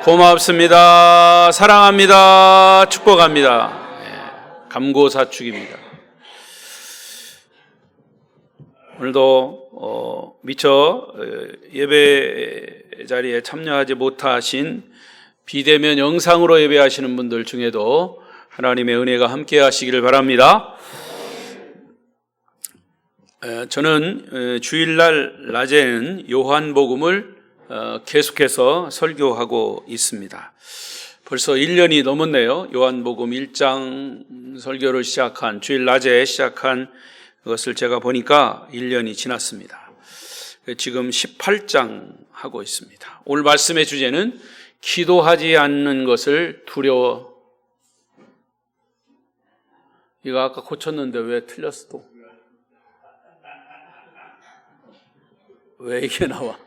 고맙습니다. 사랑합니다. 축복합니다. 감고사축입니다. 오늘도 미처 예배 자리에 참여하지 못하신 비대면 영상으로 예배하시는 분들 중에도 하나님의 은혜가 함께 하시기를 바랍니다. 저는 주일날 낮에는 요한복음을 계속해서 설교하고 있습니다. 벌써 1년이 넘었네요. 요한복음 1장 설교를 시작한, 주일 낮에 시작한 것을 제가 보니까 1년이 지났습니다. 지금 18장 하고 있습니다. 오늘 말씀의 주제는 기도하지 않는 것을 두려워. 이거 아까 고쳤는데 왜 틀렸어 또? 왜 이게 나와?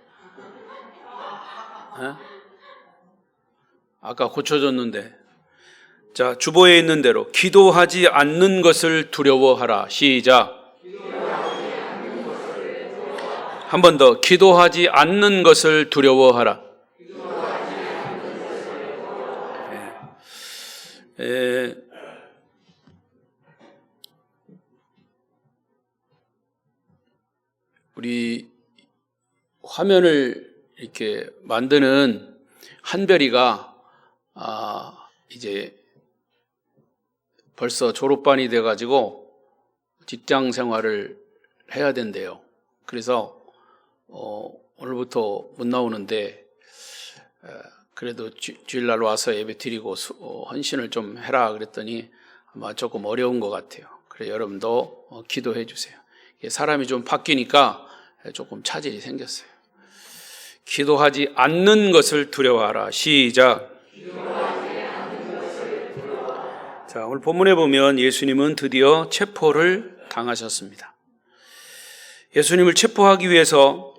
아까 고쳐졌는데. 자, 주보에 있는 대로 기도하지 않는 것을 두려워하라. 시작. 한 번 더. 기도하지 않는 것을 두려워하라. 우리 화면을 이렇게 만드는 한별이가 이제 벌써 졸업반이 돼가지고 직장 생활을 해야 된대요. 그래서 오늘부터 못 나오는데 그래도 주일날 와서 예배 드리고 헌신을 좀 해라 그랬더니 아마 조금 어려운 것 같아요. 그래 여러분도 기도해 주세요. 사람이 좀 바뀌니까 조금 차질이 생겼어요. 기도하지 않는 것을 두려워하라. 시작. 자, 오늘 본문에 보면 예수님은 드디어 체포를 당하셨습니다. 예수님을 체포하기 위해서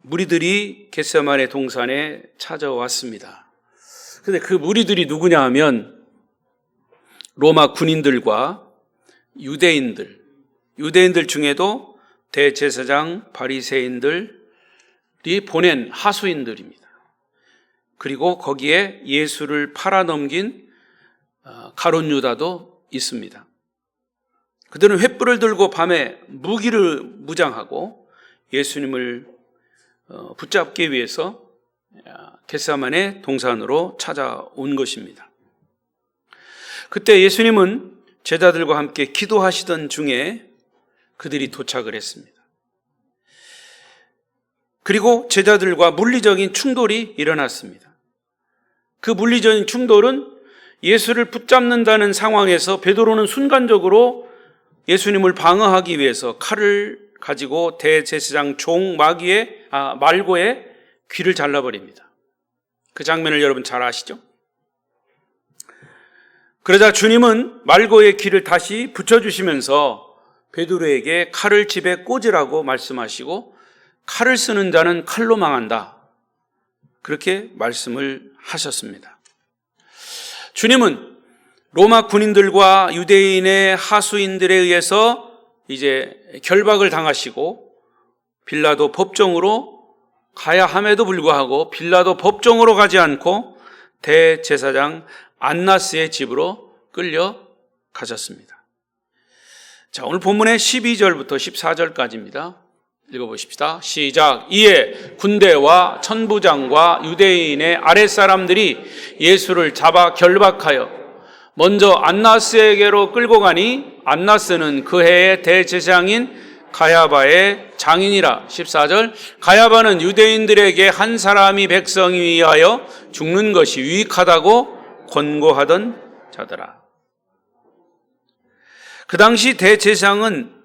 무리들이 겟세마네 동산에 찾아왔습니다. 그런데 그 무리들이 누구냐 하면 로마 군인들과 유대인들 중에도 대제사장 바리새인들이 보낸 하수인들입니다. 그리고 거기에 예수를 팔아넘긴 가룟 유다도 있습니다. 그들은 횃불을 들고 밤에 무기를 무장하고 예수님을 붙잡기 위해서 겟세마네 동산으로 찾아온 것입니다. 그때 예수님은 제자들과 함께 기도하시던 중에 그들이 도착을 했습니다. 그리고 제자들과 물리적인 충돌이 일어났습니다. 그 물리적인 충돌은 예수를 붙잡는다는 상황에서 베드로는 순간적으로 예수님을 방어하기 위해서 칼을 가지고 대제사장 종 말고의 귀를 잘라버립니다. 그 장면을 여러분 잘 아시죠? 그러자 주님은 말고의 귀를 다시 붙여주시면서 베드로에게 칼을 집에 꽂으라고 말씀하시고 칼을 쓰는 자는 칼로 망한다. 그렇게 말씀을 하셨습니다. 주님은 로마 군인들과 유대인의 하수인들에 의해서 이제 결박을 당하시고 빌라도 법정으로 가야 함에도 불구하고 빌라도 법정으로 가지 않고 대제사장 안나스의 집으로 끌려가셨습니다. 자, 오늘 본문의 12절부터 14절까지입니다. 읽어보십시다. 시작. 이에 군대와 천부장과 유대인의 아랫사람들이 예수를 잡아 결박하여 먼저 안나스에게로 끌고 가니 안나스는 그 해의 대제사장인 가야바의 장인이라. 14절. 가야바는 유대인들에게 한 사람이 백성에 의하여 죽는 것이 유익하다고 권고하던 자더라. 그 당시 대제사장은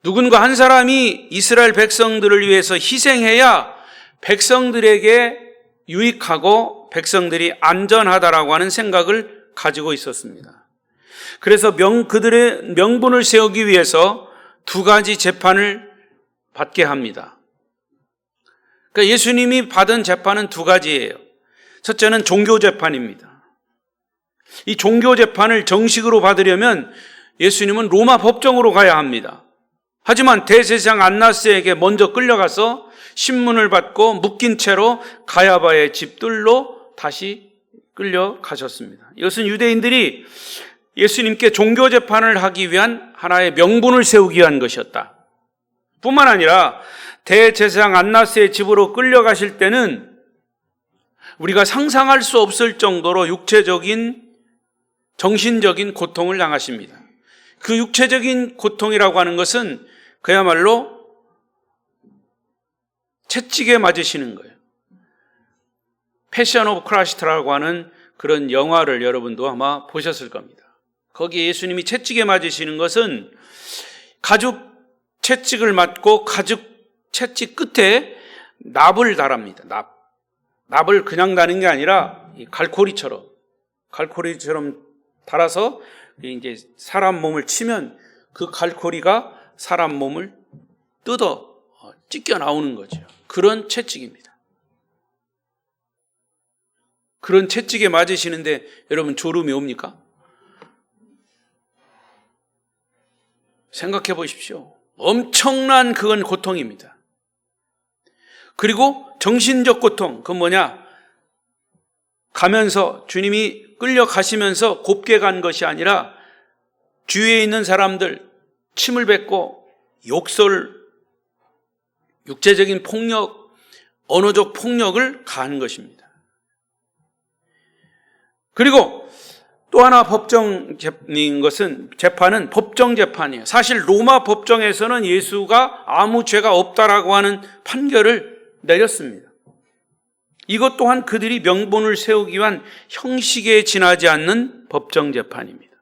누군가 한 사람이 이스라엘 백성들을 위해서 희생해야 백성들에게 유익하고 백성들이 안전하다라고 하는 생각을 가지고 있었습니다. 그래서 그들의 명분을 세우기 위해서 두 가지 재판을 받게 합니다. 그러니까 예수님이 받은 재판은 두 가지예요. 첫째는 종교 재판입니다. 이 종교 재판을 정식으로 받으려면 예수님은 로마 법정으로 가야 합니다. 하지만 대제사장 안나스에게 먼저 끌려가서 신문을 받고 묶인 채로 가야바의 집들로 다시 끌려가셨습니다. 이것은 유대인들이 예수님께 종교 재판을 하기 위한 하나의 명분을 세우기 위한 것이었다. 뿐만 아니라 대제사장 안나스의 집으로 끌려가실 때는 우리가 상상할 수 없을 정도로 육체적인, 정신적인 고통을 당하십니다. 그 육체적인 고통이라고 하는 것은 그야말로 채찍에 맞으시는 거예요. 패션 오브 크라이스트라고 하는 그런 영화를 여러분도 아마 보셨을 겁니다. 거기에 예수님이 채찍에 맞으시는 것은 가죽 채찍을 맞고 가죽 채찍 끝에 납을 달합니다. 납을 그냥 다는 게 아니라 갈고리처럼 달아서 이제 사람 몸을 치면 그 갈고리가 사람 몸을 뜯어 찢겨 나오는 거죠. 그런 채찍입니다. 그런 채찍에 맞으시는데 여러분 졸음이 옵니까? 생각해 보십시오. 엄청난 그건 고통입니다. 그리고 정신적 고통, 그건 뭐냐? 가면서 주님이 끌려가시면서 곱게 간 것이 아니라 주위에 있는 사람들 침을 뱉고 욕설, 육체적인 폭력, 언어적 폭력을 가하는 것입니다. 그리고 또 하나 법정인 것은 재판은 법정 재판이에요. 사실 로마 법정에서는 예수가 아무 죄가 없다라고 하는 판결을 내렸습니다. 이것 또한 그들이 명분을 세우기 위한 형식에 지나지 않는 법정 재판입니다.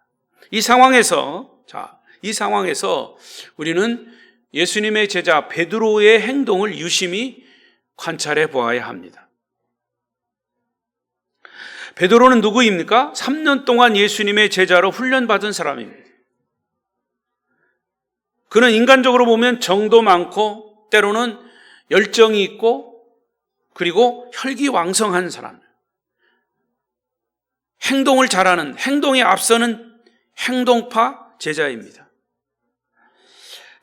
이 상황에서 우리는 예수님의 제자 베드로의 행동을 유심히 관찰해 보아야 합니다. 베드로는 누구입니까? 3년 동안 예수님의 제자로 훈련받은 사람입니다. 그는 인간적으로 보면 정도 많고 때로는 열정이 있고 그리고 혈기왕성한 사람, 행동을 잘하는, 행동에 앞서는 행동파 제자입니다.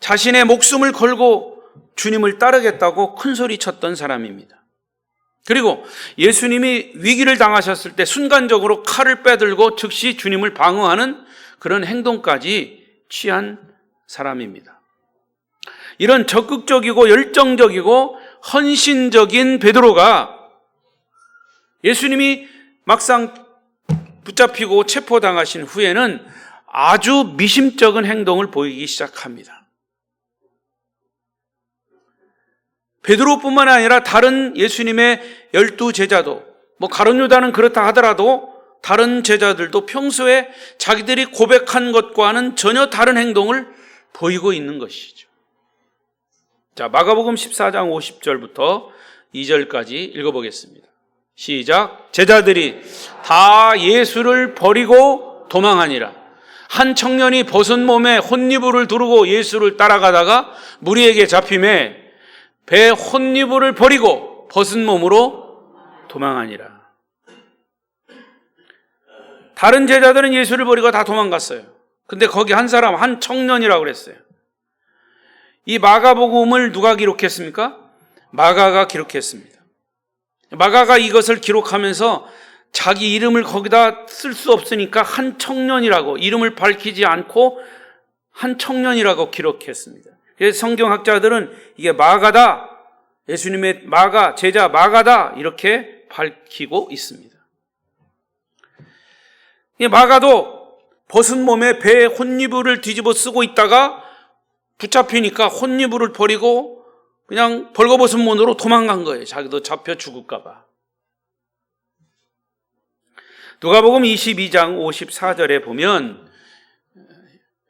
자신의 목숨을 걸고 주님을 따르겠다고 큰소리 쳤던 사람입니다. 그리고 예수님이 위기를 당하셨을 때 순간적으로 칼을 빼들고 즉시 주님을 방어하는 그런 행동까지 취한 사람입니다. 이런 적극적이고 열정적이고 헌신적인 베드로가 예수님이 막상 붙잡히고 체포당하신 후에는 아주 미심쩍은 행동을 보이기 시작합니다. 베드로뿐만 아니라 다른 예수님의 12제자도, 가룟 유다는 그렇다 하더라도 다른 제자들도 평소에 자기들이 고백한 것과는 전혀 다른 행동을 보이고 있는 것이죠. 자, 마가복음 14장 50절부터 2절까지 읽어보겠습니다. 시작. 제자들이 다 예수를 버리고 도망하니라. 한 청년이 벗은 몸에 혼니부를 두르고 예수를 따라가다가 무리에게 잡히매 배 혼니부를 버리고 벗은 몸으로 도망하니라. 다른 제자들은 예수를 버리고 다 도망갔어요. 근데 거기 한 사람, 한 청년이라고 그랬어요. 이 마가복음을 누가 기록했습니까? 마가가 기록했습니다. 마가가 이것을 기록하면서 자기 이름을 거기다 쓸 수 없으니까 한 청년이라고, 이름을 밝히지 않고 한 청년이라고 기록했습니다. 그래서 성경학자들은 이게 마가다, 예수님의 마가, 제자 마가다 이렇게 밝히고 있습니다. 마가도 벗은 몸에 배에 혼니부를 뒤집어 쓰고 있다가 붙잡히니까 혼니부를 버리고 그냥 벌거벗은 몸으로 도망간 거예요. 자기도 잡혀 죽을까 봐. 누가복음 22장 54절에 보면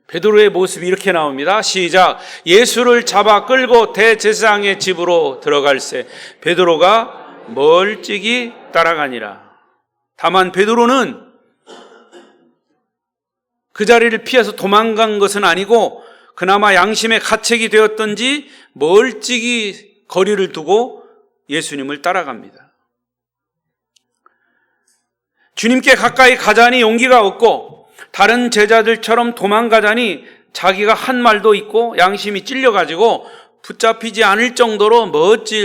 베드로의 모습이 이렇게 나옵니다. 시작. 예수를 잡아 끌고 대제사장의 집으로 들어갈새 베드로가 멀찍이 따라가니라. 다만 베드로는 그 자리를 피해서 도망간 것은 아니고 그나마 양심의 가책이 되었던지 멀찍이 거리를 두고 예수님을 따라갑니다. 주님께 가까이 가자니 용기가 없고 다른 제자들처럼 도망가자니 자기가 한 말도 있고 양심이 찔려가지고 붙잡히지 않을 정도로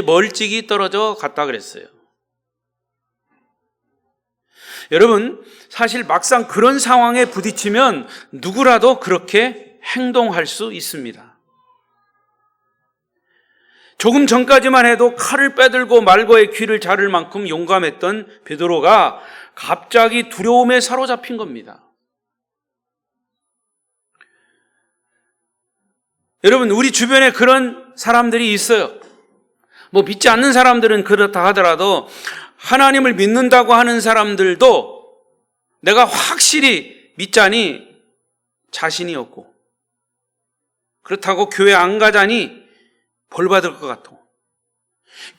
멀찍이 떨어져 갔다 그랬어요. 여러분, 사실 막상 그런 상황에 부딪히면 누구라도 그렇게 행동할 수 있습니다. 조금 전까지만 해도 칼을 빼들고 말거의 귀를 자를 만큼 용감했던 베드로가 갑자기 두려움에 사로잡힌 겁니다. 여러분, 우리 주변에 그런 사람들이 있어요. 믿지 않는 사람들은 그렇다 하더라도 하나님을 믿는다고 하는 사람들도 내가 확실히 믿자니 자신이 없고, 그렇다고 교회 안 가자니 벌 받을 것 같고,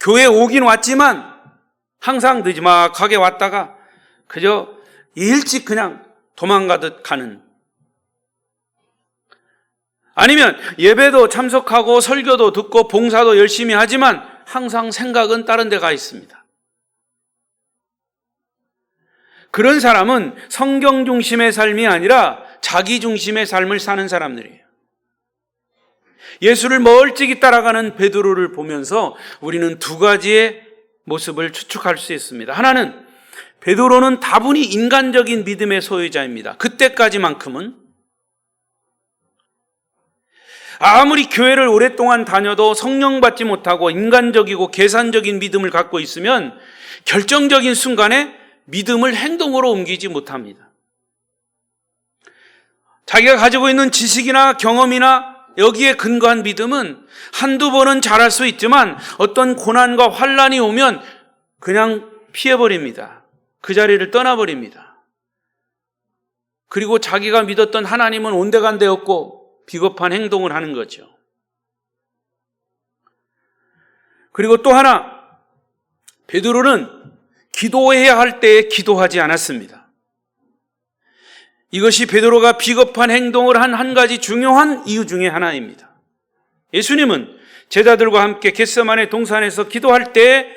교회 오긴 왔지만 항상 늦지막하게 왔다가 그저 일찍 그냥 도망가듯 가는, 아니면 예배도 참석하고 설교도 듣고 봉사도 열심히 하지만 항상 생각은 다른 데 가 있습니다. 그런 사람은 성경 중심의 삶이 아니라 자기 중심의 삶을 사는 사람들이에요. 예수를 멀찍이 따라가는 베드로를 보면서 우리는 두 가지의 모습을 추측할 수 있습니다. 하나는, 베드로는 다분히 인간적인 믿음의 소유자입니다. 그때까지만큼은. 아무리 교회를 오랫동안 다녀도 성령 받지 못하고 인간적이고 계산적인 믿음을 갖고 있으면 결정적인 순간에 믿음을 행동으로 옮기지 못합니다. 자기가 가지고 있는 지식이나 경험이나 여기에 근거한 믿음은 한두 번은 잘할 수 있지만 어떤 고난과 환난이 오면 그냥 피해버립니다. 그 자리를 떠나버립니다. 그리고 자기가 믿었던 하나님은 온데간데 없고 비겁한 행동을 하는 거죠. 그리고 또 하나, 베드로는 기도해야 할 때에 기도하지 않았습니다. 이것이 베드로가 비겁한 행동을 한 가지 중요한 이유 중에 하나입니다. 예수님은 제자들과 함께 겟세마네 동산에서 기도할 때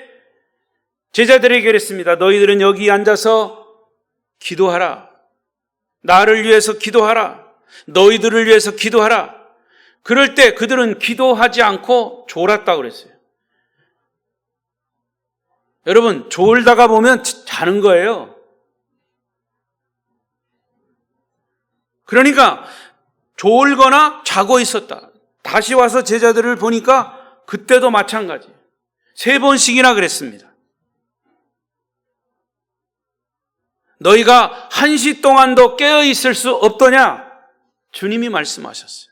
제자들에게 그랬습니다. 너희들은 여기 앉아서 기도하라. 나를 위해서 기도하라. 너희들을 위해서 기도하라. 그럴 때 그들은 기도하지 않고 졸았다고 그랬어요. 여러분, 졸다가 보면 자는 거예요. 그러니까 졸거나 자고 있었다. 다시 와서 제자들을 보니까 그때도 마찬가지. 3번씩이나 그랬습니다. 너희가 1시 동안도 깨어 있을 수 없더냐? 주님이 말씀하셨어요.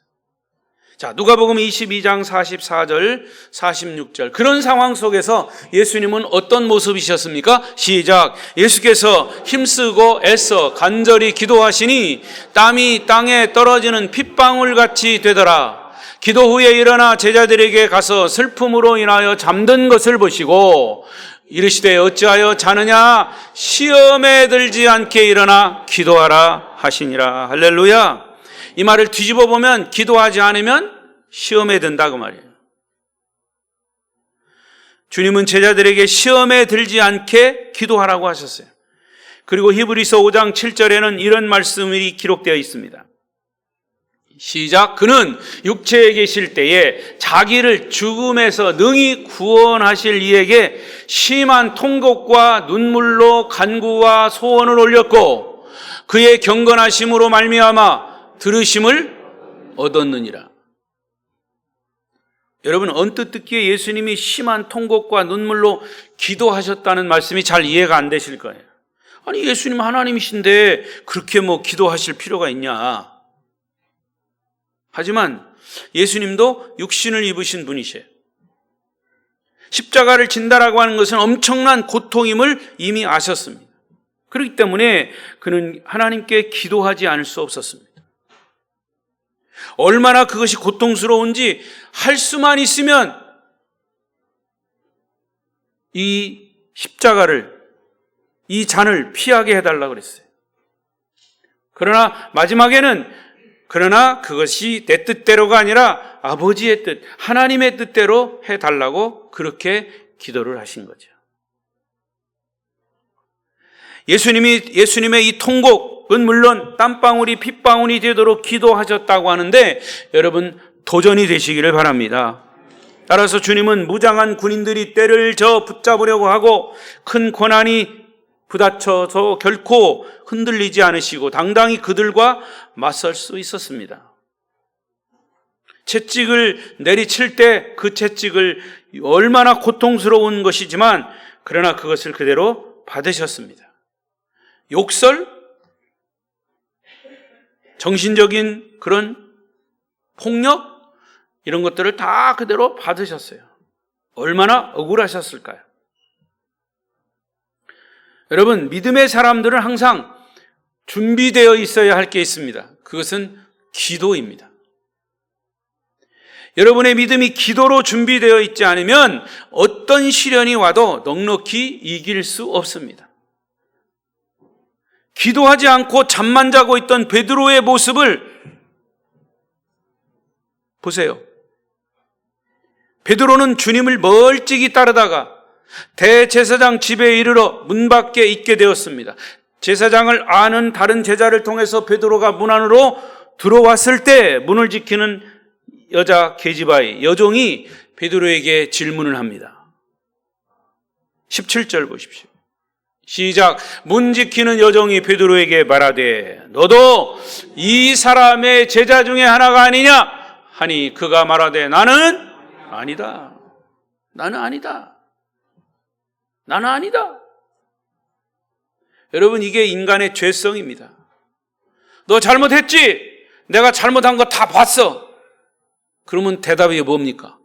자, 누가복음 22장 44절, 46절. 그런 상황 속에서 예수님은 어떤 모습이셨습니까? 시작. 예수께서 힘쓰고 애써 간절히 기도하시니 땀이 땅에 떨어지는 핏방울 같이 되더라. 기도 후에 일어나 제자들에게 가서 슬픔으로 인하여 잠든 것을 보시고 이르시되 어찌하여 자느냐? 시험에 들지 않게 일어나 기도하라 하시니라. 할렐루야. 이 말을 뒤집어 보면 기도하지 않으면 시험에 든다 그 말이에요. 주님은 제자들에게 시험에 들지 않게 기도하라고 하셨어요. 그리고 히브리서 5장 7절에는 이런 말씀이 기록되어 있습니다. 시작. 그는 육체에 계실 때에 자기를 죽음에서 능히 구원하실 이에게 심한 통곡과 눈물로 간구와 소원을 올렸고 그의 경건하심으로 말미암아 들으심을 얻었느니라. 여러분, 언뜻 듣기에 예수님이 심한 통곡과 눈물로 기도하셨다는 말씀이 잘 이해가 안 되실 거예요. 아니, 예수님 하나님이신데 그렇게 기도하실 필요가 있냐? 하지만 예수님도 육신을 입으신 분이세요. 십자가를 진다라고 하는 것은 엄청난 고통임을 이미 아셨습니다. 그렇기 때문에 그는 하나님께 기도하지 않을 수 없었습니다. 얼마나 그것이 고통스러운지 할 수만 있으면 이 십자가를, 이 잔을 피하게 해달라고 그랬어요. 그러나 마지막에는 그것이 내 뜻대로가 아니라 아버지의 뜻, 하나님의 뜻대로 해달라고 그렇게 기도를 하신 거죠. 예수님의 이 통곡은 물론 땀방울이 핏방울이 되도록 기도하셨다고 하는데 여러분, 도전이 되시기를 바랍니다. 따라서 주님은 무장한 군인들이 떼를 저 붙잡으려고 하고 큰 고난이 부딪혀서 결코 흔들리지 않으시고 당당히 그들과 맞설 수 있었습니다. 채찍을 내리칠 때 그 채찍을 얼마나 고통스러운 것이지만 그러나 그것을 그대로 받으셨습니다. 욕설, 정신적인 그런 폭력 이런 것들을 다 그대로 받으셨어요. 얼마나 억울하셨을까요? 여러분, 믿음의 사람들은 항상 준비되어 있어야 할 게 있습니다. 그것은 기도입니다. 여러분의 믿음이 기도로 준비되어 있지 않으면 어떤 시련이 와도 넉넉히 이길 수 없습니다. 기도하지 않고 잠만 자고 있던 베드로의 모습을 보세요. 베드로는 주님을 멀찍이 따르다가 대제사장 집에 이르러 문 밖에 있게 되었습니다. 제사장을 아는 다른 제자를 통해서 베드로가 문 안으로 들어왔을 때 문을 지키는 여자 게지바의 여종이 베드로에게 질문을 합니다. 17절 보십시오. 시작. 문 지키는 여종이 베드로에게 말하되 너도 이 사람의 제자 중에 하나가 아니냐 하니 그가 말하되 나는 아니다. 나는 아니다. 나는 아니다. 여러분, 이게 인간의 죄성입니다. 너 잘못했지? 내가 잘못한 거 다 봤어. 그러면 대답이 뭡니까?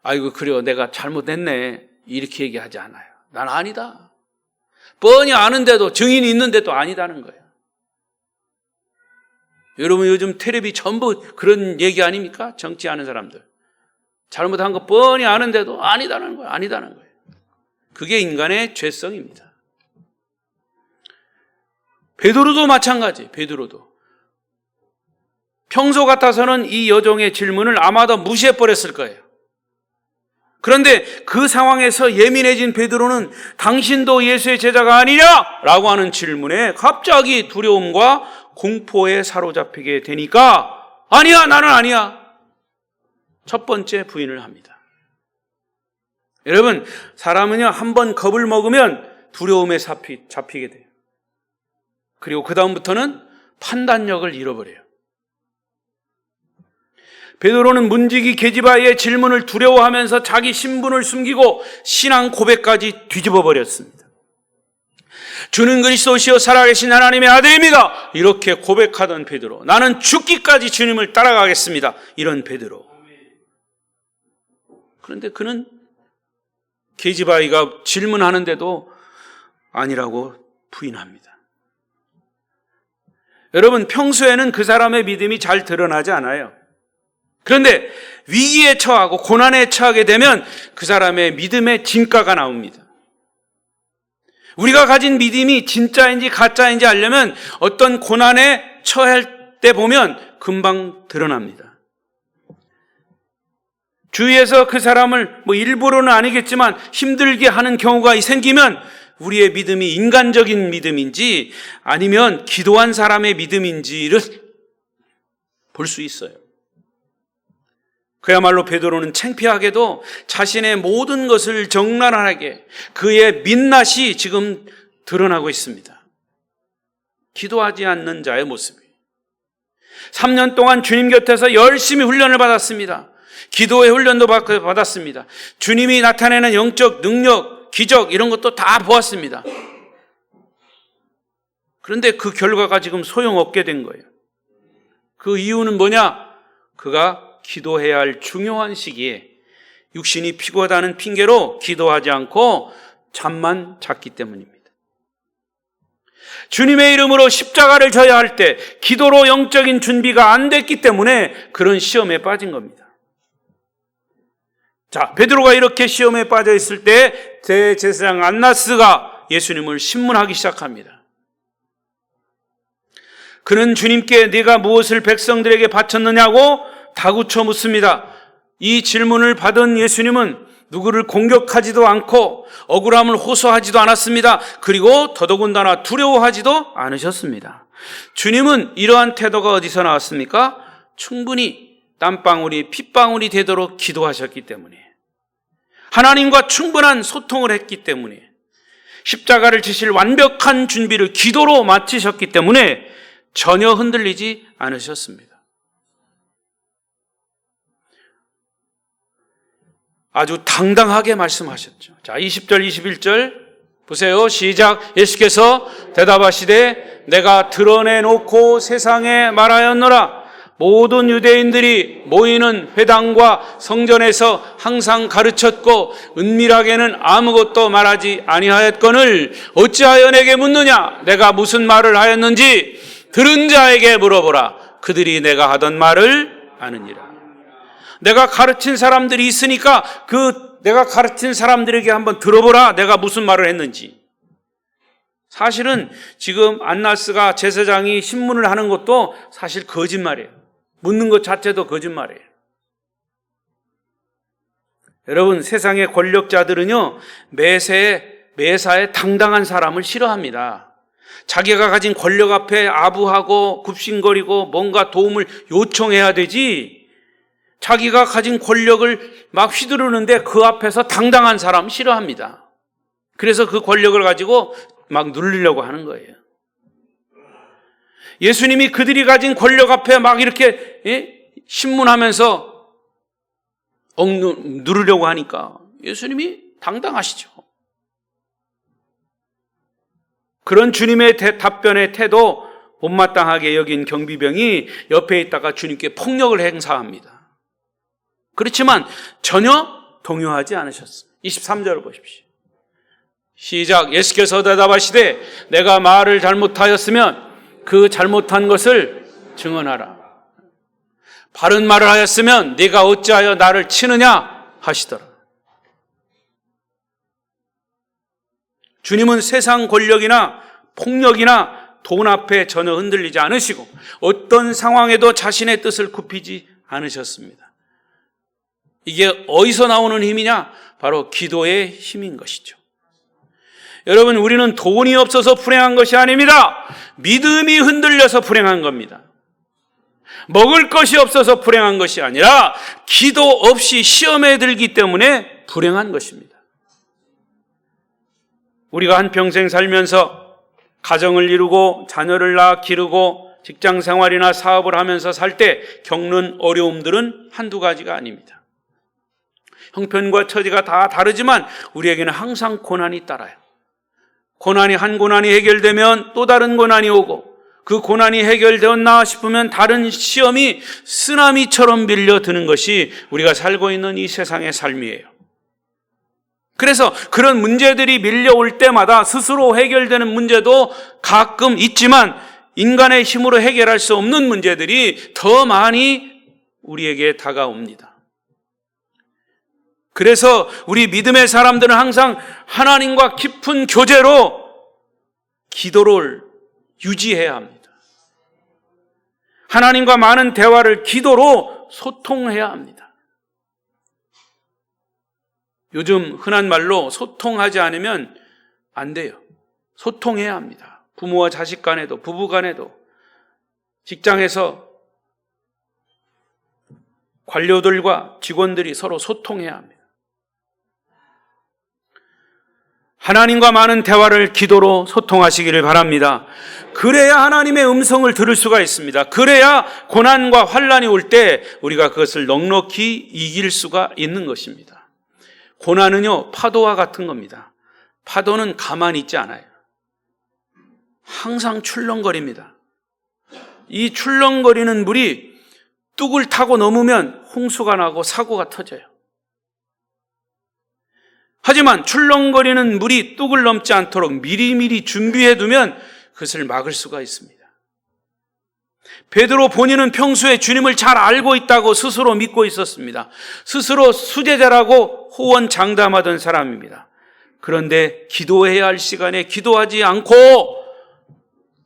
아이고 그래요, 내가 잘못했네, 이렇게 얘기하지 않아요. 난 아니다. 뻔히 아는데도, 증인이 있는데도 아니다는 거예요. 여러분, 요즘 텔레비 전부 그런 얘기 아닙니까? 정치하는 사람들 잘못한 거 뻔히 아는데도 아니다는 거예요. 아니다는 거예요. 그게 인간의 죄성입니다. 베드로도 마찬가지. 베드로도 평소 같아서는 이 여종의 질문을 아마도 무시해버렸을 거예요. 그런데 그 상황에서 예민해진 베드로는 당신도 예수의 제자가 아니냐? 라고 하는 질문에 갑자기 두려움과 공포에 사로잡히게 되니까 아니야, 나는 아니야. 첫 번째 부인을 합니다. 여러분, 사람은요, 한번 겁을 먹으면 두려움에 잡히게 돼요. 그리고 그 다음부터는 판단력을 잃어버려요. 베드로는 문지기 게지바의 질문을 두려워하면서 자기 신분을 숨기고 신앙 고백까지 뒤집어 버렸습니다. 주는 그리스도시요 살아계신 하나님의 아들입니다. 이렇게 고백하던 베드로, 나는 죽기까지 주님을 따라가겠습니다. 이런 베드로. 그런데 그는 게지바이가 질문하는데도 아니라고 부인합니다. 여러분, 평소에는 그 사람의 믿음이 잘 드러나지 않아요. 그런데 위기에 처하고 고난에 처하게 되면 그 사람의 믿음의 진가가 나옵니다. 우리가 가진 믿음이 진짜인지 가짜인지 알려면 어떤 고난에 처할 때 보면 금방 드러납니다. 주위에서 그 사람을 일부러는 아니겠지만 힘들게 하는 경우가 생기면 우리의 믿음이 인간적인 믿음인지 아니면 기도한 사람의 믿음인지를 볼 수 있어요. 그야말로 베드로는 창피하게도 자신의 모든 것을 적나라하게 그의 민낯이 지금 드러나고 있습니다. 기도하지 않는 자의 모습이에요. 3년 동안 주님 곁에서 열심히 훈련을 받았습니다. 기도의 훈련도 받았습니다. 주님이 나타내는 영적 능력, 기적 이런 것도 다 보았습니다. 그런데 그 결과가 지금 소용없게 된 거예요. 그 이유는 뭐냐? 그가 기도해야 할 중요한 시기에 육신이 피곤하다는 핑계로 기도하지 않고 잠만 잤기 때문입니다. 주님의 이름으로 십자가를 져야 할 때 기도로 영적인 준비가 안 됐기 때문에 그런 시험에 빠진 겁니다. 자, 베드로가 이렇게 시험에 빠져 있을 때 대제사장 안나스가 예수님을 신문하기 시작합니다. 그는 주님께 네가 무엇을 백성들에게 바쳤느냐고 다구쳐 묻습니다. 이 질문을 받은 예수님은 누구를 공격하지도 않고 억울함을 호소하지도 않았습니다. 그리고 더더군다나 두려워하지도 않으셨습니다. 주님은 이러한 태도가 어디서 나왔습니까? 충분히 땀방울이 핏방울이 되도록 기도하셨기 때문에 하나님과 충분한 소통을 했기 때문에, 십자가를 지실 완벽한 준비를 기도로 마치셨기 때문에 전혀 흔들리지 않으셨습니다. 아주 당당하게 말씀하셨죠. 자, 20절, 21절 보세요. 시작. 예수께서 대답하시되 내가 드러내놓고 세상에 말하였노라. 모든 유대인들이 모이는 회당과 성전에서 항상 가르쳤고 은밀하게는 아무것도 말하지 아니하였거늘 어찌하여 내게 묻느냐? 내가 무슨 말을 하였는지 들은 자에게 물어보라. 그들이 내가 하던 말을 아느니라. 내가 가르친 사람들이 있으니까 내가 가르친 사람들에게 한번 들어보라. 내가 무슨 말을 했는지. 사실은 지금 안나스가 제사장이 신문을 하는 것도 사실 거짓말이에요. 묻는 것 자체도 거짓말이에요. 여러분, 세상의 권력자들은요, 매사에 당당한 사람을 싫어합니다. 자기가 가진 권력 앞에 아부하고 굽신거리고 뭔가 도움을 요청해야 되지, 자기가 가진 권력을 막 휘두르는데 그 앞에서 당당한 사람 싫어합니다. 그래서 그 권력을 가지고 막 누리려고 하는 거예요. 예수님이 그들이 가진 권력 앞에 막 이렇게 신문하면서 누르려고 하니까 예수님이 당당하시죠. 그런 주님의 답변의 태도 못마땅하게 여긴 경비병이 옆에 있다가 주님께 폭력을 행사합니다. 그렇지만 전혀 동요하지 않으셨습니다. 23절을 보십시오. 시작. 예수께서 대답하시되 내가 말을 잘못하였으면 그 잘못한 것을 증언하라. 바른 말을 하였으면 네가 어찌하여 나를 치느냐 하시더라. 주님은 세상 권력이나 폭력이나 돈 앞에 전혀 흔들리지 않으시고 어떤 상황에도 자신의 뜻을 굽히지 않으셨습니다. 이게 어디서 나오는 힘이냐? 바로 기도의 힘인 것이죠. 여러분, 우리는 돈이 없어서 불행한 것이 아닙니다. 믿음이 흔들려서 불행한 겁니다. 먹을 것이 없어서 불행한 것이 아니라 기도 없이 시험에 들기 때문에 불행한 것입니다. 우리가 한평생 살면서 가정을 이루고 자녀를 낳아 기르고 직장 생활이나 사업을 하면서 살 때 겪는 어려움들은 한두 가지가 아닙니다. 형편과 처지가 다 다르지만 우리에게는 항상 고난이 따라요. 한 고난이 해결되면 또 다른 고난이 오고 그 고난이 해결되었나 싶으면 다른 시험이 쓰나미처럼 밀려드는 것이 우리가 살고 있는 이 세상의 삶이에요. 그래서 그런 문제들이 밀려올 때마다 스스로 해결되는 문제도 가끔 있지만 인간의 힘으로 해결할 수 없는 문제들이 더 많이 우리에게 다가옵니다. 그래서 우리 믿음의 사람들은 항상 하나님과 깊은 교제로 기도를 유지해야 합니다. 하나님과 많은 대화를 기도로 소통해야 합니다. 요즘 흔한 말로 소통하지 않으면 안 돼요. 소통해야 합니다. 부모와 자식 간에도, 부부 간에도, 직장에서 관료들과 직원들이 서로 소통해야 합니다. 하나님과 많은 대화를 기도로 소통하시기를 바랍니다. 그래야 하나님의 음성을 들을 수가 있습니다. 그래야 고난과 환난이 올 때 우리가 그것을 넉넉히 이길 수가 있는 것입니다. 고난은요, 파도와 같은 겁니다. 파도는 가만히 있지 않아요. 항상 출렁거립니다. 이 출렁거리는 물이 뚝을 타고 넘으면 홍수가 나고 사고가 터져요. 하지만 출렁거리는 물이 뚝을 넘지 않도록 미리미리 준비해두면 그것을 막을 수가 있습니다. 베드로 본인은 평소에 주님을 잘 알고 있다고 스스로 믿고 있었습니다. 스스로 수제자라고 호언장담하던 사람입니다. 그런데 기도해야 할 시간에 기도하지 않고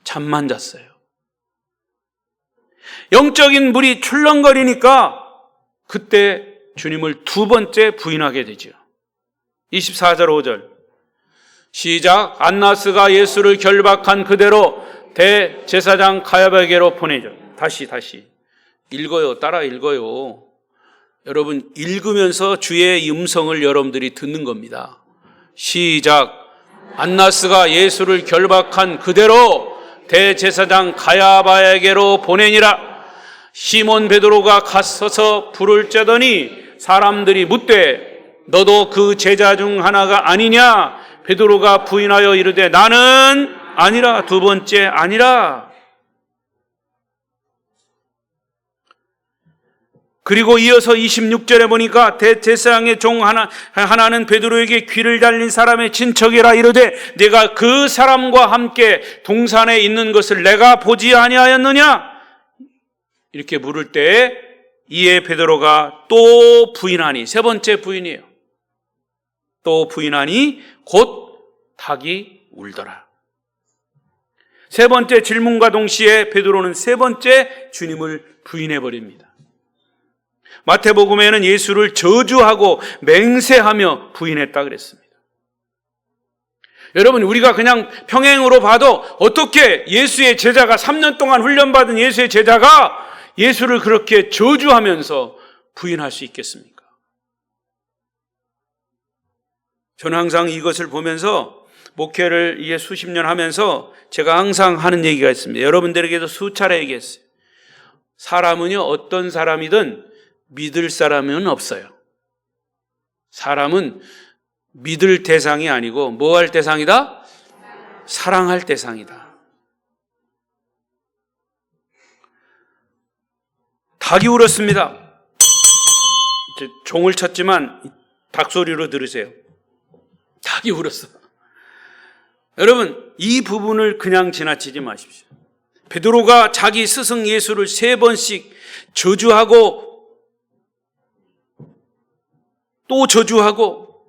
잠만 잤어요. 영적인 물이 출렁거리니까 그때 주님을 두 번째 부인하게 되죠. 24절 5절 시작. 안나스가 예수를 결박한 그대로 대제사장 가야바에게로 보내죠. 다시 읽어요. 따라 읽어요. 여러분 읽으면서 주의 음성을 여러분들이 듣는 겁니다. 시작. 안나스가 예수를 결박한 그대로 대제사장 가야바에게로 보내니라. 시몬 베드로가 갔어서 불을 쬐더니 사람들이 묻되 너도 그 제자 중 하나가 아니냐? 베드로가 부인하여 이르되 나는 아니라. 두 번째 아니라. 그리고 이어서 26절에 보니까 대제사장의 종 하나는 베드로에게 귀를 달린 사람의 친척이라 이르되 내가 그 사람과 함께 동산에 있는 것을 내가 보지 아니하였느냐? 이렇게 물을 때 이에 베드로가 또 부인하니, 세 번째 부인이에요. 또 부인하니 곧 닭이 울더라. 세 번째 질문과 동시에 베드로는 세 번째 주님을 부인해버립니다. 마태복음에는 예수를 저주하고 맹세하며 부인했다 그랬습니다. 여러분, 우리가 그냥 평행으로 봐도 어떻게 예수의 제자가 3년 동안 훈련받은 예수의 제자가 예수를 그렇게 저주하면서 부인할 수 있겠습니까? 저는 항상 이것을 보면서 목회를 이제 수십 년 하면서 제가 항상 하는 얘기가 있습니다. 여러분들에게도 수차례 얘기했어요. 사람은요, 어떤 사람이든 믿을 사람은 없어요. 사람은 믿을 대상이 아니고 뭐 할 대상이다? 사랑할 대상이다. 닭이 울었습니다. 종을 쳤지만 닭 소리로 들으세요. 닭이 울었어. 여러분, 이 부분을 그냥 지나치지 마십시오. 베드로가 자기 스승 예수를 3번씩 저주하고 또 저주하고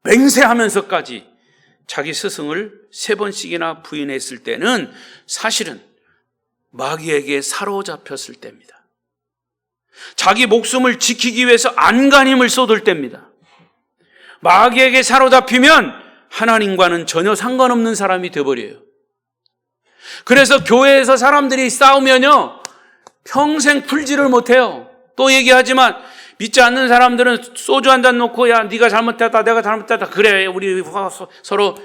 맹세하면서까지 자기 스승을 3번씩이나 부인했을 때는 사실은 마귀에게 사로잡혔을 때입니다. 자기 목숨을 지키기 위해서 안간힘을 쏟을 때입니다. 마귀에게 사로잡히면 하나님과는 전혀 상관없는 사람이 되어버려요. 그래서 교회에서 사람들이 싸우면요, 평생 풀지를 못해요. 또 얘기하지만 믿지 않는 사람들은 소주 한 잔 놓고 야 네가 잘못했다 내가 잘못했다 그래 우리 서로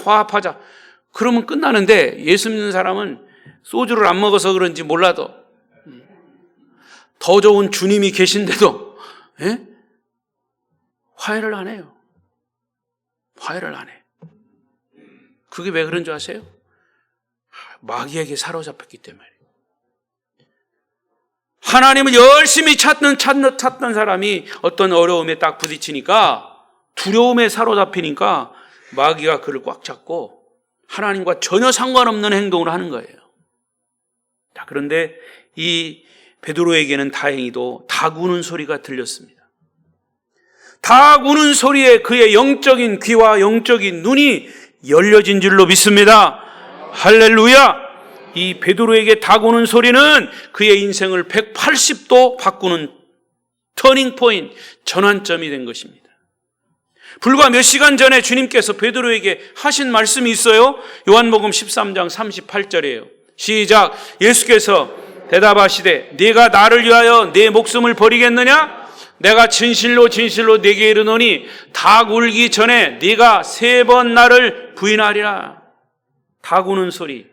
화합하자 그러면 끝나는데, 예수 믿는 사람은 소주를 안 먹어서 그런지 몰라도 더 좋은 주님이 계신데도 화해를 안 해요. 화해를 안 해. 그게 왜 그런 줄 아세요? 마귀에게 사로잡혔기 때문에. 하나님을 열심히 찾던 사람이 어떤 어려움에 딱 부딪히니까, 두려움에 사로잡히니까 마귀가 그를 꽉 잡고 하나님과 전혀 상관없는 행동을 하는 거예요. 자, 그런데 이 베드로에게는 다행히도 닭 우는 소리가 들렸습니다. 닭 우는 소리에 그의 영적인 귀와 영적인 눈이 열려진 줄로 믿습니다. 할렐루야! 이 베드로에게 닭 우는 소리는 그의 인생을 180도 바꾸는 터닝 포인트, 전환점이 된 것입니다. 불과 몇 시간 전에 주님께서 베드로에게 하신 말씀이 있어요. 요한복음 13장 38절이에요. 시작. 예수께서 대답하시되 네가 나를 위하여 내 목숨을 버리겠느냐? 내가 진실로 진실로 네게 이르노니 닭 울기 전에 네가 3번 나를 부인하리라. 닭 우는 소리.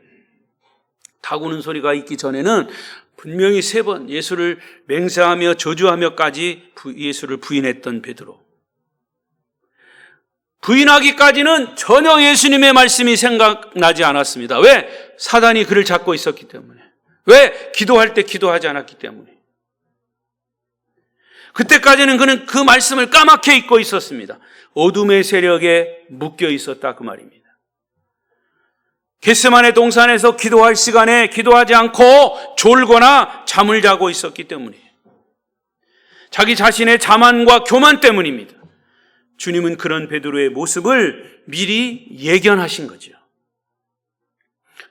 닭 우는 소리가 있기 전에는 분명히 3번 예수를 맹세하며 저주하며까지 예수를 부인했던 베드로. 부인하기까지는 전혀 예수님의 말씀이 생각나지 않았습니다. 왜? 사단이 그를 잡고 있었기 때문에. 왜? 기도할 때 기도하지 않았기 때문에. 그때까지는 그는 그 말씀을 까맣게 잊고 있었습니다. 어둠의 세력에 묶여 있었다 그 말입니다. 겟세마네 동산에서 기도할 시간에 기도하지 않고 졸거나 잠을 자고 있었기 때문이에요. 자기 자신의 자만과 교만 때문입니다. 주님은 그런 베드로의 모습을 미리 예견하신 거죠.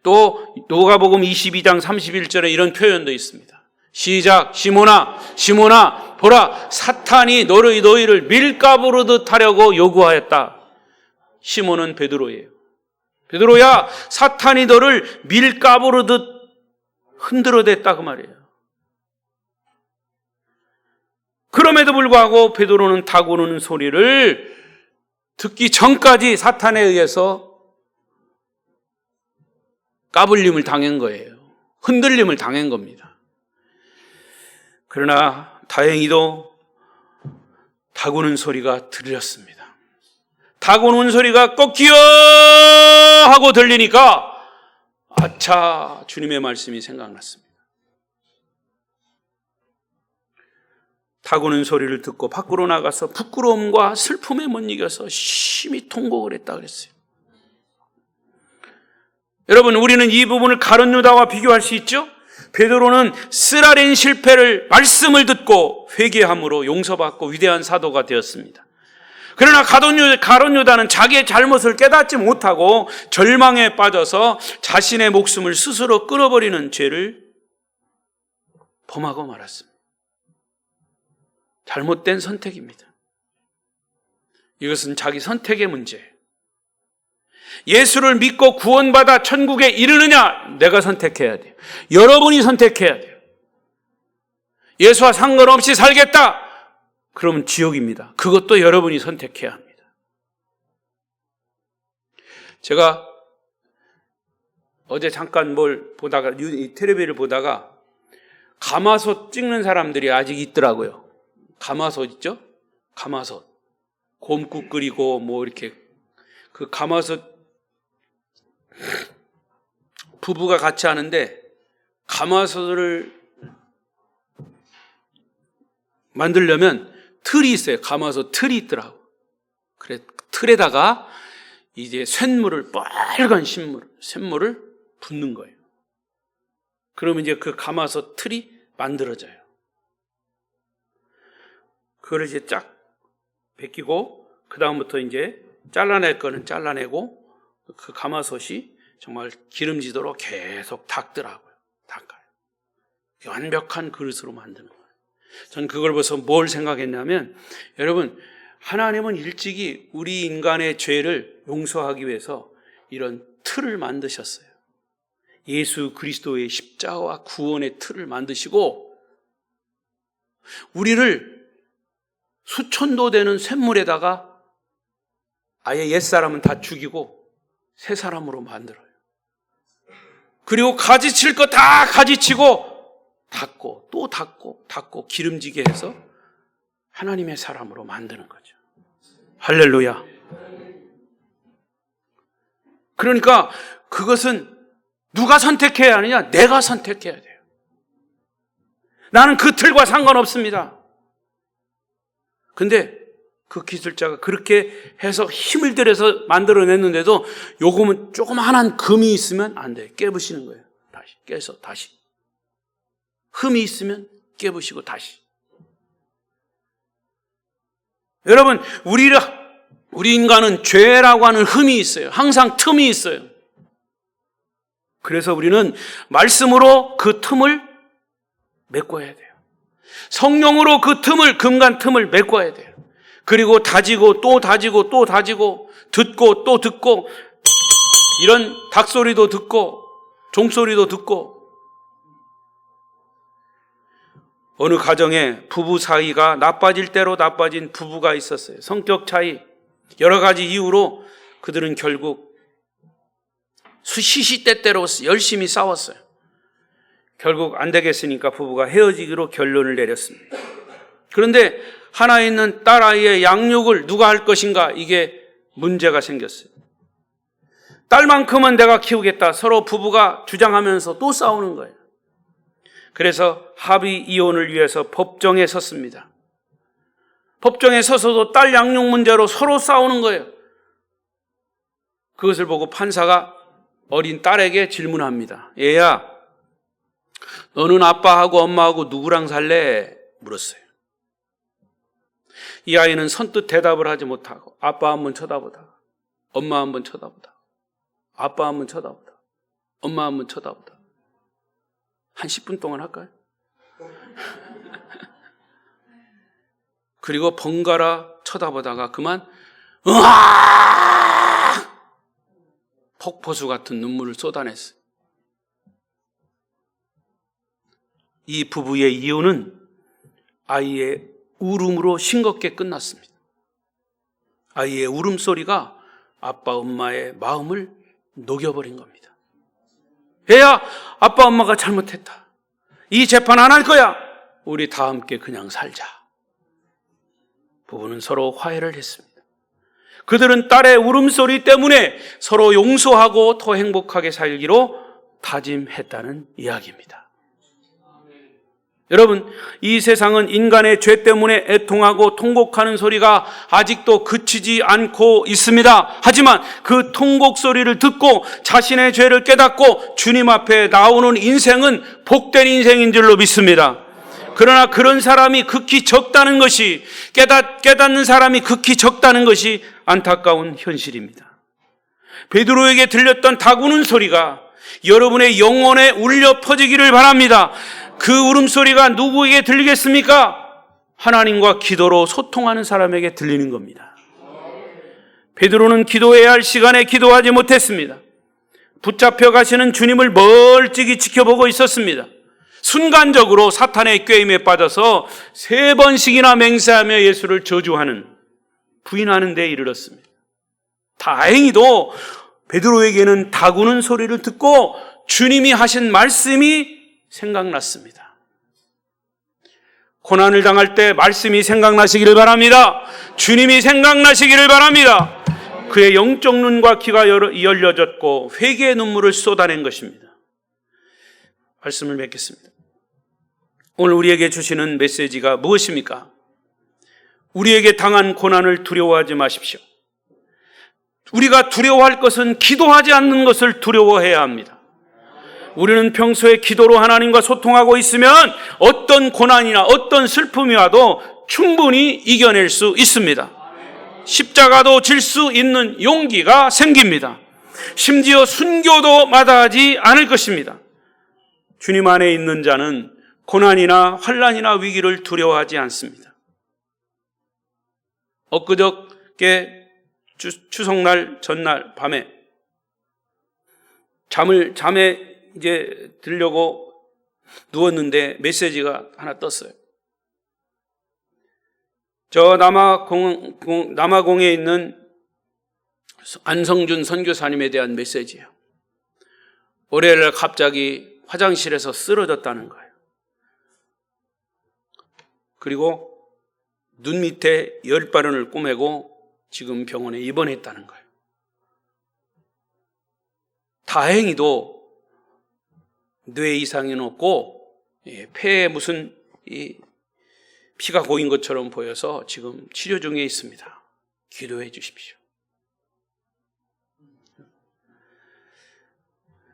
또 누가복음 22장 31절에 이런 표현도 있습니다. 시작. 시몬아 시몬아 보라 사탄이 너희를 밀가부르듯 하려고 요구하였다. 시몬은 베드로예요. 베드로야, 사탄이 너를 밀가부르듯 흔들어댔다 그 말이에요. 그럼에도 불구하고 베드로는 타고오는 소리를 듣기 전까지 사탄에 의해서 까불림을 당한 거예요. 흔들림을 당한 겁니다. 그러나 다행히도 타고오는 소리가 들렸습니다. 타고오는 소리가 꺾여 하고 들리니까 아차, 주님의 말씀이 생각났습니다. 타고오는 소리를 듣고 밖으로 나가서 부끄러움과 슬픔에 못 이겨서 심히 통곡을 했다 그랬어요. 여러분, 우리는 이 부분을 가룟 유다와 비교할 수 있죠? 베드로는 쓰라린 실패를 말씀을 듣고 회개함으로 용서받고 위대한 사도가 되었습니다. 그러나 가룟 유다는 자기의 잘못을 깨닫지 못하고 절망에 빠져서 자신의 목숨을 스스로 끊어버리는 죄를 범하고 말았습니다. 잘못된 선택입니다. 이것은 자기 선택의 문제예요. 예수를 믿고 구원받아 천국에 이르느냐? 내가 선택해야 돼요. 여러분이 선택해야 돼요. 예수와 상관없이 살겠다? 그러면 지옥입니다. 그것도 여러분이 선택해야 합니다. 제가 어제 잠깐 텔레비를 보다가 가마솥 찍는 사람들이 아직 있더라고요. 가마솥 있죠? 가마솥. 곰국 끓이고 이렇게 그 가마솥 부부가 같이 하는데 가마솥을 만들려면 틀이 있어요. 가마솥 틀이 있더라고. 그래 틀에다가 이제 빨간 쇳물을 붓는 거예요. 그러면 이제 그 가마솥 틀이 만들어져요. 그걸 이제 쫙 벗기고 그 다음부터 이제 잘라낼 거는 잘라내고 그 가마솥이 정말 기름지도록 계속 닦더라고요. 닦아요. 완벽한 그릇으로 만드는 거예요. 전 그걸 보면서 뭘 생각했냐면, 여러분, 하나님은 일찍이 우리 인간의 죄를 용서하기 위해서 이런 틀을 만드셨어요. 예수 그리스도의 십자가와 구원의 틀을 만드시고 우리를 수천도 되는 샘물에다가 아예 옛사람은 다 죽이고 새 사람으로 만들어요. 그리고 가지칠 거 다 가지치고 닦고 또 닦고 기름지게 해서 하나님의 사람으로 만드는 거죠. 할렐루야. 그러니까 그것은 누가 선택해야 하느냐? 내가 선택해야 돼요. 나는 그 틀과 상관없습니다. 근데 그 기술자가 그렇게 해서 힘을 들여서 만들어냈는데도 요금은 조그만한 금이 있으면 안 돼요. 깨부시는 거예요. 다시 깨서 다시. 흠이 있으면 깨부시고 다시. 여러분, 우리 인간은 죄라고 하는 흠이 있어요. 항상 틈이 있어요. 그래서 우리는 말씀으로 그 틈을 메꿔야 돼요. 성령으로 그 틈을, 금간 틈을 메꿔야 돼요. 그리고 다지고 또 다지고 또 다지고 듣고 또 듣고 이런 닭소리도 듣고 종소리도 듣고. 어느 가정에 부부 사이가 나빠질 대로 나빠진 부부가 있었어요. 성격 차이, 여러 가지 이유로 그들은 결국 시시때때로 열심히 싸웠어요. 결국 안 되겠으니까 부부가 헤어지기로 결론을 내렸습니다. 그런데 하나 있는 딸아이의 양육을 누가 할 것인가, 이게 문제가 생겼어요. 딸만큼은 내가 키우겠다. 서로 부부가 주장하면서 또 싸우는 거예요. 그래서 합의 이혼을 위해서 법정에 섰습니다. 법정에 서서도 딸 양육 문제로 서로 싸우는 거예요. 그것을 보고 판사가 어린 딸에게 질문합니다. 얘야, 너는 아빠하고 엄마하고 누구랑 살래? 물었어요. 이 아이는 선뜻 대답을 하지 못하고 아빠 한번 쳐다보다가 엄마 한번 쳐다보다가 아빠 한번 쳐다보다가 엄마 한번 쳐다보다가 한 10분 동안 할까요? 그리고 번갈아 쳐다보다가 그만 으아! 폭포수 같은 눈물을 쏟아냈어요. 이 부부의 이혼은 아이의 울음으로 싱겁게 끝났습니다. 아이의 울음소리가 아빠 엄마의 마음을 녹여버린 겁니다. 얘야, 아빠 엄마가 잘못했다. 이 재판 안 할 거야. 우리 다 함께 그냥 살자. 부부는 서로 화해를 했습니다. 그들은 딸의 울음소리 때문에 서로 용서하고 더 행복하게 살기로 다짐했다는 이야기입니다. 여러분, 이 세상은 인간의 죄 때문에 애통하고 통곡하는 소리가 아직도 그치지 않고 있습니다. 하지만 그 통곡 소리를 듣고 자신의 죄를 깨닫고 주님 앞에 나오는 인생은 복된 인생인 줄로 믿습니다. 그러나 그런 사람이 극히 적다는 것이, 깨닫는 사람이 극히 적다는 것이 안타까운 현실입니다. 베드로에게 들렸던 다구는 소리가 여러분의 영혼에 울려 퍼지기를 바랍니다. 그 울음소리가 누구에게 들리겠습니까? 하나님과 기도로 소통하는 사람에게 들리는 겁니다. 베드로는 기도해야 할 시간에 기도하지 못했습니다. 붙잡혀 가시는 주님을 멀찍이 지켜보고 있었습니다. 순간적으로 사탄의 꾀임에 빠져서 3번씩이나 맹세하며 예수를 저주하는, 부인하는 데 이르렀습니다. 다행히도 베드로에게는 다구는 소리를 듣고 주님이 하신 말씀이 생각났습니다. 고난을 당할 때 말씀이 생각나시기를 바랍니다. 주님이 생각나시기를 바랍니다. 그의 영적 눈과 귀가 열려졌고 회개의 눈물을 쏟아낸 것입니다. 말씀을 맺겠습니다. 오늘 우리에게 주시는 메시지가 무엇입니까? 우리에게 당한 고난을 두려워하지 마십시오. 우리가 두려워할 것은 기도하지 않는 것을 두려워해야 합니다. 우리는 평소에 기도로 하나님과 소통하고 있으면 어떤 고난이나 어떤 슬픔이 와도 충분히 이겨낼 수 있습니다. 십자가도 질 수 있는 용기가 생깁니다. 심지어 순교도 마다하지 않을 것입니다. 주님 안에 있는 자는 고난이나 환난이나 위기를 두려워하지 않습니다. 엊그저께 추석날 전날 밤에 잠에 이제 들려고 누웠는데 메시지가 하나 떴어요. 저 남아공에 있는 안성준 선교사님에 대한 메시지예요. 월요일날 갑자기 화장실에서 쓰러졌다는 거예요. 그리고 눈 밑에 열바른을 꼬매고 지금 병원에 입원했다는 거예요. 다행히도 뇌 이상은 없고 폐에 무슨 피가 고인 것처럼 보여서 지금 치료 중에 있습니다. 기도해 주십시오.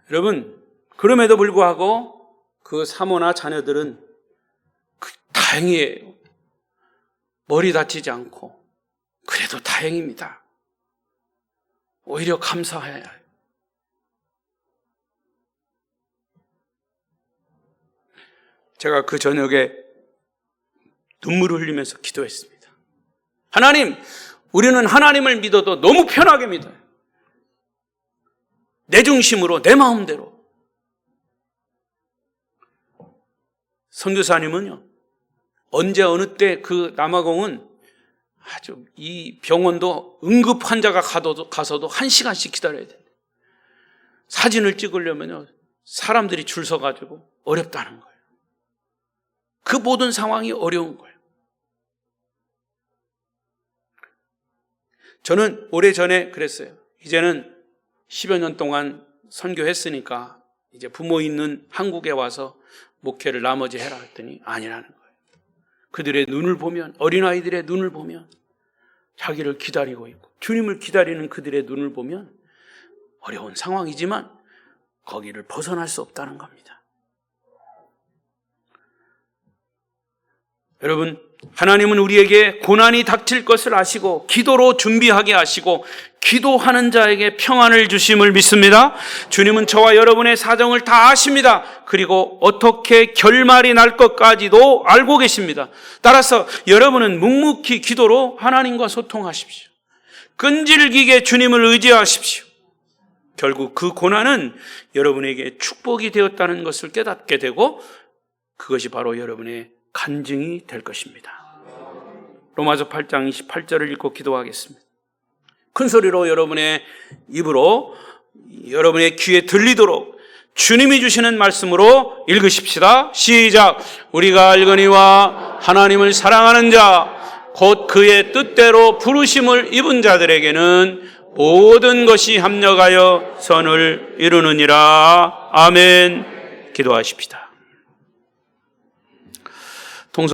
여러분, 그럼에도 불구하고 그 사모나 자녀들은 다행이에요. 머리 다치지 않고. 그래도 다행입니다. 오히려 감사해야 해요. 제가 그 저녁에 눈물을 흘리면서 기도했습니다. 하나님, 우리는 하나님을 믿어도 너무 편하게 믿어요. 내 중심으로, 내 마음대로. 선교사님은요, 언제 어느 때 그 남아공은 아주 이 병원도 응급 환자가 가서도 1시간씩 기다려야 돼요. 사진을 찍으려면요, 사람들이 줄 서가지고 어렵다는 거예요. 그 모든 상황이 어려운 거예요. 저는 오래전에 그랬어요. 이제는 10여 년 동안 선교했으니까 이제 부모 있는 한국에 와서 목회를 나머지 해라 했더니 아니라는 거예요. 그들의 눈을 보면, 어린아이들의 눈을 보면 자기를 기다리고 있고 주님을 기다리는 그들의 눈을 보면 어려운 상황이지만 거기를 벗어날 수 없다는 겁니다. 여러분, 하나님은 우리에게 고난이 닥칠 것을 아시고 기도로 준비하게 하시고 기도하는 자에게 평안을 주심을 믿습니다. 주님은 저와 여러분의 사정을 다 아십니다. 그리고 어떻게 결말이 날 것까지도 알고 계십니다. 따라서 여러분은 묵묵히 기도로 하나님과 소통하십시오. 끈질기게 주님을 의지하십시오. 결국 그 고난은 여러분에게 축복이 되었다는 것을 깨닫게 되고 그것이 바로 여러분의 간증이 될 것입니다. 로마서 8장 28절을 읽고 기도하겠습니다. 큰 소리로 여러분의 입으로 여러분의 귀에 들리도록 주님이 주시는 말씀으로 읽으십시다. 시작. 우리가 알거니와 하나님을 사랑하는 자 곧 그의 뜻대로 부르심을 입은 자들에게는 모든 것이 합력하여 선을 이루느니라. 아멘. 기도하십시다.